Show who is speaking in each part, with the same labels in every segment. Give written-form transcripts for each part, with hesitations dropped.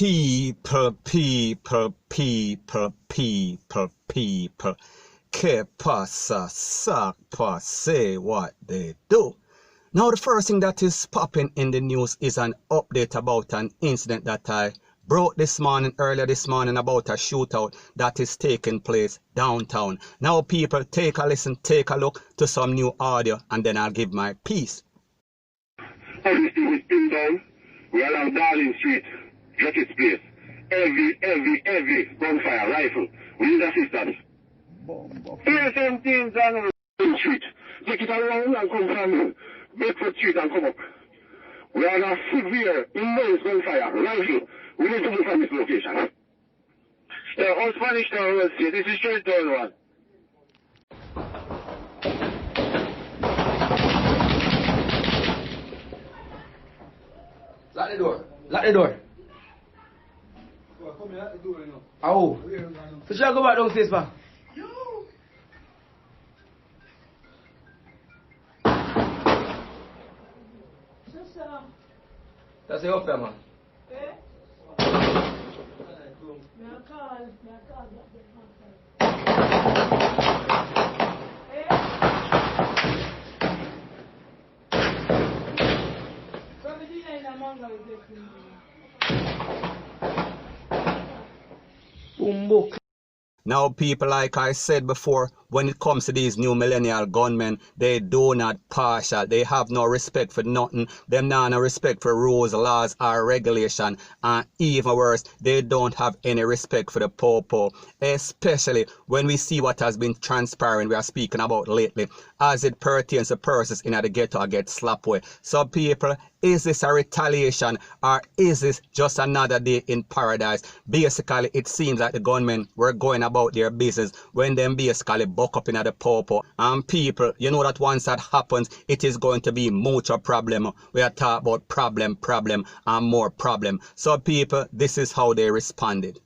Speaker 1: People. Que pasa, sac say what they do. Now the first thing that is popping in the news is an update about an incident that I broke earlier this morning about a shootout that is taking place downtown. Now people, take a listen, take a look to some new audio, and then I'll give my piece.
Speaker 2: Everything is pinned down. We are on Darling Street, Jackett's Place. Every gunfire, rifle. We need assistance. Here same things on the street. Take it around and come from Bedford Street and come up. We are on a severe, immense gunfire, rifle. We need to move from this location. Yeah, all Spanish Town will see. This is straight down one.
Speaker 3: Lock the door. Lock the door.
Speaker 4: Come here, lock the door, you know.
Speaker 3: Oh. So shall I go back downstairs, pa? That's your up there, man.
Speaker 5: Eh?
Speaker 1: Now people, like I said before, when it comes to these new millennial gunmen, they do not partial. They have no respect for nothing. Them not no respect for rules, laws, or regulation. And even worse, they don't have any respect for the popo. Especially when we see what has been transpiring, we are speaking about lately, as it pertains to persons in the ghetto or get slapped away. So people, is this a retaliation or is this just another day in paradise? Basically, it seems like the gunmen were going about their business when them basically buck up in the popo. And people, you know that once that happens, it is going to be mucho problem. We are talking about problem, and more problem. So people, this is how they responded.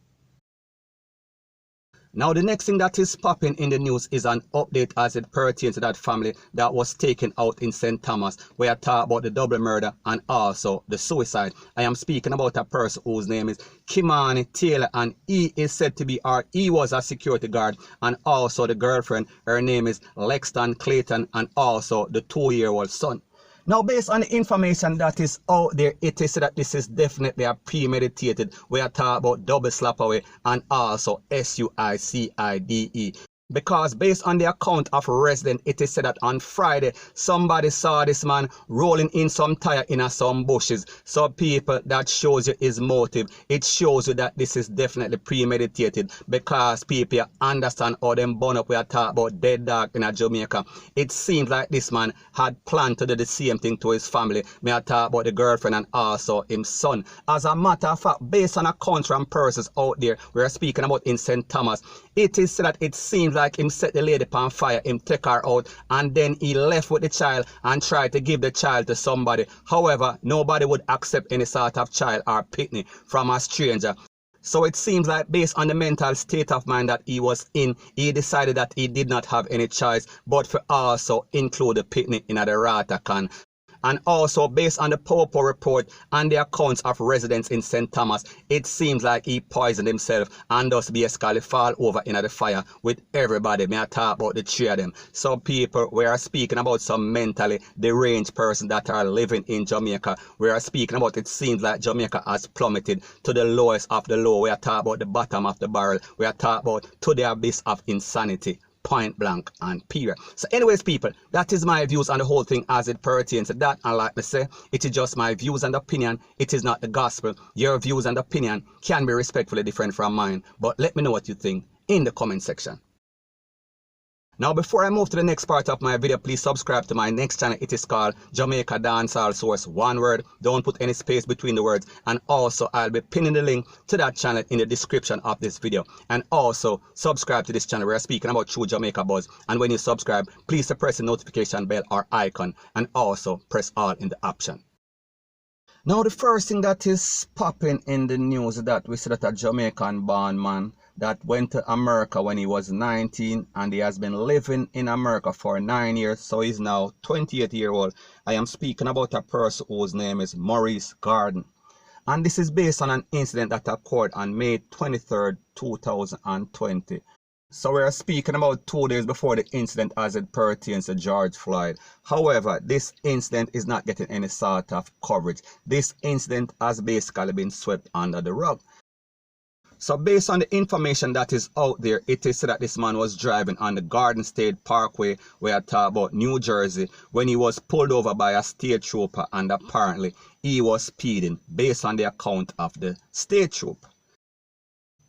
Speaker 1: Now the next thing that is popping in the news is an update as it pertains to that family that was taken out in St. Thomas, where I talk about the double murder and also the suicide. I am speaking about a person whose name is Kimani Taylor, and he is said to be, or he was a security guard, and also the girlfriend, her name is Lexton Clayton, and also the 2-year-old son. Now, based on the information that is out there, it is said that this is definitely a premeditated. We are talking about double slap away and also suicide. Because based on the account of a resident, it is said that on Friday, somebody saw this man rolling in some tire in some bushes. So people, that shows you his motive. It shows you that this is definitely premeditated, because people understand how them burn up. We are talking about dead dog in Jamaica. It seems like this man had planned to do the same thing to his family. Me I talk about the girlfriend and also his son. As a matter of fact, based on accounts from persons out there, we are speaking about in St. Thomas, it is said that it seems like him set the lady on fire, him take her out, and then he left with the child and tried to give the child to somebody. However, nobody would accept any sort of child or pitney from a stranger. So it seems like based on the mental state of mind that he was in, he decided that he did not have any choice but to also include the pitney in the rata can. And also, based on the Popo report and the accounts of residents in St. Thomas, it seems like he poisoned himself and thus basically fall over in the fire with everybody. May I talk about the three of them? So people, we are speaking about some mentally deranged persons that are living in Jamaica. We are speaking about, it seems like Jamaica has plummeted to the lowest of the low. We are talking about the bottom of the barrel. We are talking about to the abyss of insanity. Point blank and period. So anyways people, that is my views on the whole thing as it pertains to that. And like I say, it is just my views and opinion. It is not the gospel. Your views and opinion can be respectfully different from mine, but let me know what you think in the comment section. Now before I move to the next part of my video, please subscribe to my next channel. It is called Jamaica Dancehall Source, one word, don't put any space between the words. And also I'll be pinning the link to that channel in the description of this video. And also subscribe to this channel. We're speaking about True Jamaica Buzz, and when you subscribe, please press the notification bell or icon, and also press all in the option. Now the first thing that is popping in the news is that we see that a Jamaican born man that went to America when he was 19, and he has been living in America for 9 years, so he's now 28-year-old. I am speaking about a person whose name is Maurice Garden. And this is based on an incident that occurred on May 23rd, 2020. So we are speaking about 2 days before the incident as it pertains to George Floyd. However, this incident is not getting any sort of coverage. This incident has basically been swept under the rug. So based on the information that is out there, it is said that this man was driving on the Garden State Parkway, where I talk about New Jersey, when he was pulled over by a state trooper, and apparently he was speeding based on the account of the state trooper.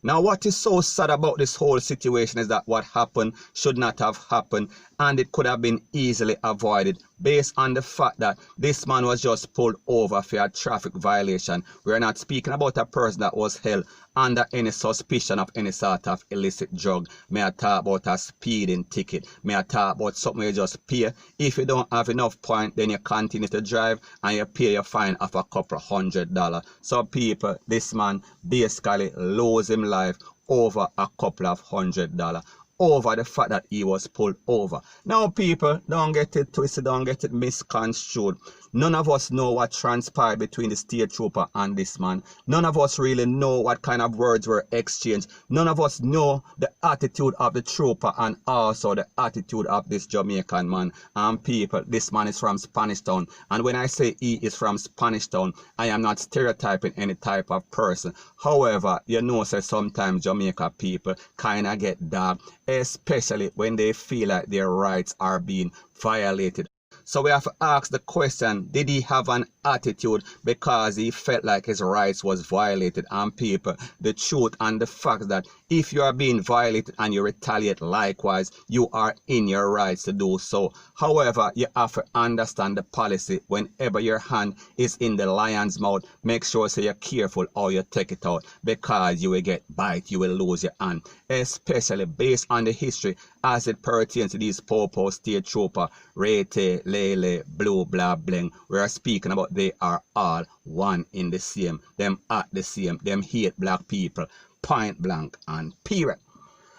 Speaker 1: Now, what is so sad about this whole situation is that what happened should not have happened, and it could have been easily avoided based on the fact that this man was just pulled over for a traffic violation. We're not speaking about a person that was held under any suspicion of any sort of illicit drug. May I talk about a speeding ticket? May I talk about something you just pay? If you don't have enough points, then you continue to drive and you pay your fine of a couple $100. So people, this man basically lose his life over a couple of $100. Over the fact that he was pulled over. Now people, don't get it twisted, don't get it misconstrued. None of us know what transpired between the state trooper and this man. None of us really know what kind of words were exchanged. None of us know the attitude of the trooper and also the attitude of this Jamaican man. And people, this man is from Spanish Town. And when I say he is from Spanish Town, I am not stereotyping any type of person. However, you know, say sometimes Jamaica people kind of get dark, especially when they feel like their rights are being violated. So we have to ask the question, did he have an attitude because he felt like his rights was violated? And people, the truth and the fact that if you are being violated and you retaliate likewise, you are in your rights to do so. However, you have to understand the policy. Whenever your hand is in the lion's mouth, make sure so you're careful how you take it out, because you will get bite, you will lose your hand. Especially based on the history as it pertains to these Popo state trooper, Rete, Lele, Blue, Blah, Bling. We are speaking about they are all one in the same. Them at the same. Them hate black people. Point blank and period.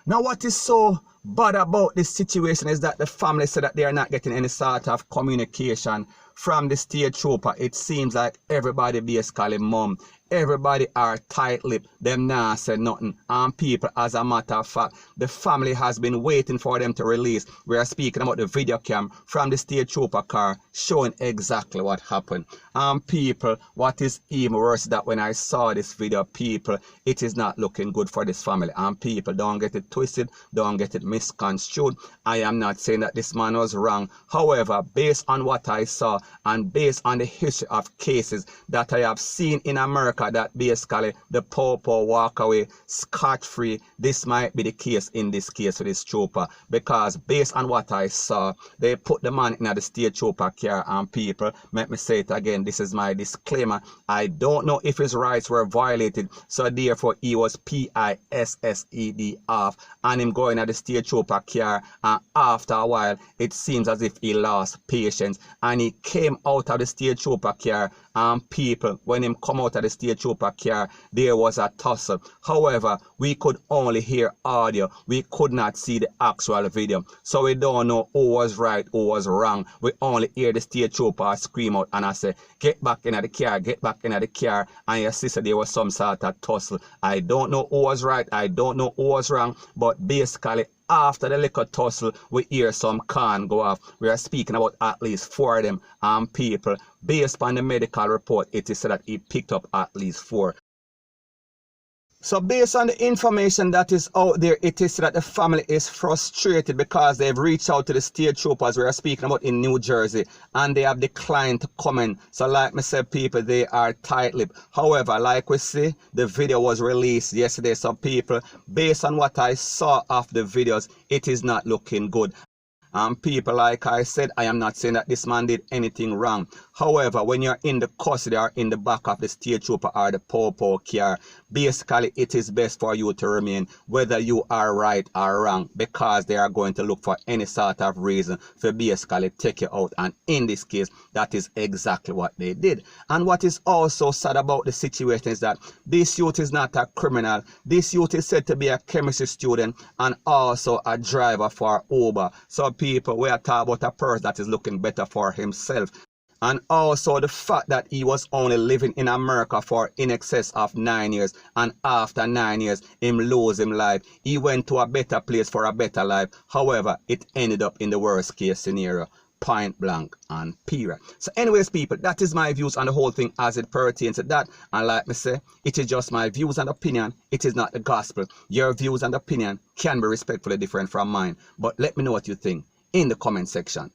Speaker 1: Now what is so bad about this situation is that the family said that they are not getting any sort of communication from the state trooper. It seems like everybody basically mum. Everybody are tight-lipped. Them nah said nothing. And people, as a matter of fact, the family has been waiting for them to release. We are speaking about the video cam from the state trooper car showing exactly what happened. And people, what is even worse is that when I saw this video, people, it is not looking good for this family. And people, don't get it twisted, don't get it misconstrued. I am not saying that this man was wrong. However, based on what I saw and based on the history of cases that I have seen in America, that basically the Popo walk away scot-free, this might be the case in this case for this trooper, because based on what I saw, they put the man in the state trooper car. And people, let me say it again, this is my disclaimer, I don't know if his rights were violated, so therefore he was PISSED off and him going at the state trooper car, and after a while it seems as if he lost patience and he came out of the state trooper car. And people, when him come out of the state trooper car, there was a tussle. However, we could only hear audio. We could not see the actual video. So we don't know who was right, who was wrong. We only hear the state trooper scream out and I say, get back in the car, get back in the car. And your sister, there was some sort of tussle. I don't know who was right, I don't know who was wrong, but basically, after the liquor tussle, we hear some can go off. We are speaking about at least 4 of them. And people, based on the medical report, it is said that he picked up at least 4. So based on the information that is out there, it is that the family is frustrated because they've reached out to the state troopers we are speaking about in New Jersey, and they have declined to comment. So like I said, people, they are tight-lipped. However, like we see, the video was released yesterday. So people, based on what I saw of the videos, it is not looking good. And people, like I said, I am not saying that this man did anything wrong. However, when you're in the custody or in the back of the state trooper or the Popo car, basically it is best for you to remain, whether you are right or wrong, because they are going to look for any sort of reason to basically take you out. And in this case, that is exactly what they did. And what is also sad about the situation is that this youth is not a criminal. This youth is said to be a chemistry student and also a driver for Uber. So people, we are talking about a person that is looking better for himself. and also the fact that he was only living in America for in excess of 9 years, and after 9 years him lose him life. He went to a better place for a better life. However, it ended up in the worst case scenario, point blank and period. So anyways, people, that is my views on the whole thing as it pertains to that. And like me say, it is just my views and opinion. It is not the gospel. Your views and opinion can be respectfully different from mine, but let me know what you think in the comment section